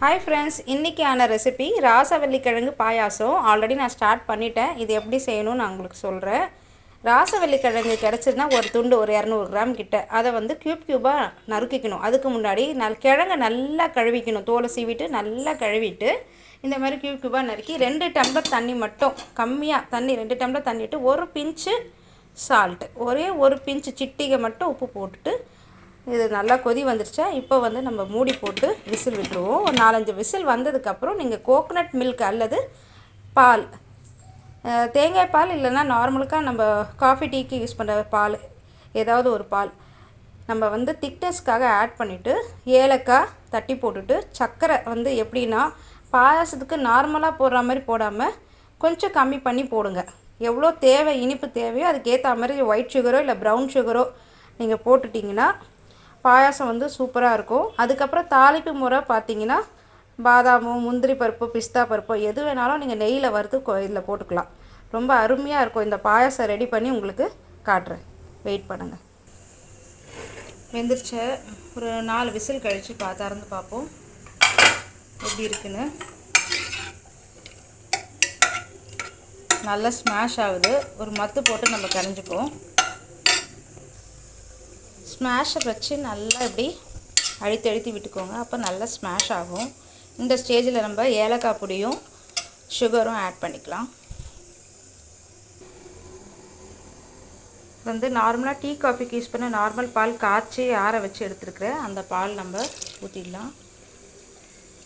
Hi friends, இன்றைக்கான recipe ராசவள்ளிக்கிழங்கு பாயாசம். Already நான் start பண்ணிட்டேன். இது எப்படி செய்யணும்னு நான் உங்களுக்கு சொல்கிறேன். ராசவள்ளிக்கிழங்கு கிடச்சிதுன்னா ஒரு துண்டு ஒரு 200 கிராம் கிட்ட அதை வந்து க்யூபாக நறுக்கிக்கணும். அதுக்கு முன்னாடி கிழங்கை நல்லா கழுவிக்கணும். தோலை சீவிட்டு நல்லா கழுவிட்டு இந்த மாதிரி க்யூபாக நறுக்கி 2 டம்ளர் தண்ணி மட்டும் கம்மியாக தண்ணி 2 டம்ளர் தண்ணிட்டு ஒரு பிஞ்சு சால்ட்டு, ஒரே ஒரு பிஞ்சு சிட்டிகை மட்டும் உப்பு போட்டுட்டு இது நல்லா கொதி வந்துருச்சா இப்போ வந்து நம்ம மூடி போட்டு விசில் விட்டுருவோம். ஒரு 4-5 விசில் வந்ததுக்கப்புறம் நீங்கள் கோகோனட் மில்க் அல்லது பால், தேங்காய் பால் இல்லைன்னா நார்மலுக்காக நம்ம காஃபி டீக்கு யூஸ் பண்ணுற பால், ஏதாவது ஒரு பால் நம்ம வந்து திக்னஸ்க்காக ஆட் பண்ணிவிட்டு ஏலக்காய் தட்டி போட்டுட்டு சர்க்கரை வந்து எப்படின்னா பாயாசத்துக்கு நார்மலாக போடுற மாதிரி போடாமல் கொஞ்சம் கம்மி பண்ணி போடுங்க. எவ்வளோ தேவை இனிப்பு தேவையோ அதுக்கேற்ற மாதிரி ஒயிட் சுகரோ இல்லை ப்ரௌன் சுகரோ நீங்கள் போட்டுட்டிங்கன்னா பாயாசம் வந்து சூப்பராக இருக்கும். அதுக்கப்புறம் தாளிப்பு முறை பார்த்திங்கன்னா பாதாமோ முந்திரி பருப்பு பிஸ்தா பருப்போ எது வேணாலும் நீங்கள் நெய்யில் வறுத்து இதில் போட்டுக்கலாம். ரொம்ப அருமையாக இருக்கும். இந்த பாயாசம் ரெடி பண்ணி உங்களுக்கு காட்டுறேன், வெயிட் பண்ணுங்கள். வெந்துருச்ச ஒரு 4 விசில் கழித்து திறந்து பார்ப்போம் எப்படி இருக்குன்னு. நல்லா ஸ்மாஷ் ஆகுது. ஒரு மத்து போட்டு நம்ம கரைஞ்சிப்போம். ஸ்மாஷை வச்சு நல்லா இப்படி அழுத்தி விட்டுக்கோங்க. அப்போ நல்லா ஸ்மாஷ் ஆகும். இந்த ஸ்டேஜில் நம்ம ஏலக்காய் பொடியும் சுகரும் ஆட் பண்ணிக்கலாம். வந்து நார்மலாக டீ காஃபிக்கு யூஸ் பண்ண நார்மல் பால் காய்ச்சி ஆற வச்சு எடுத்துருக்கிறேன். அந்த பால் நம்ம ஊற்றிடலாம்.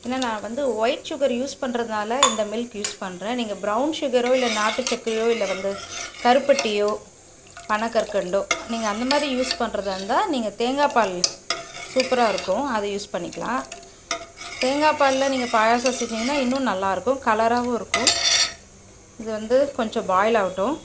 ஏன்னா நான் வந்து ஒயிட் சுகர் யூஸ் பண்ணுறதுனால இந்த மில்க் யூஸ் பண்ணுறேன். நீங்கள் ப்ரௌன் சுகரோ இல்லை நாட்டு சர்க்கரையோ இல்லை வந்து கருப்பட்டியோ பனக்கற்கண்டோ நீங்கள் அந்த மாதிரி யூஸ் பண்ணுறதா இருந்தால் நீங்கள் தேங்காய் பால் சூப்பராக இருக்கும், அதை யூஸ் பண்ணிக்கலாம். தேங்காய் பாலில் நீங்கள் பாயாசம் செஞ்சிங்கன்னா இன்னும் நல்லாயிருக்கும், கலராகவும் இருக்கும். இது வந்து கொஞ்சம் பாயில் ஆகட்டும்.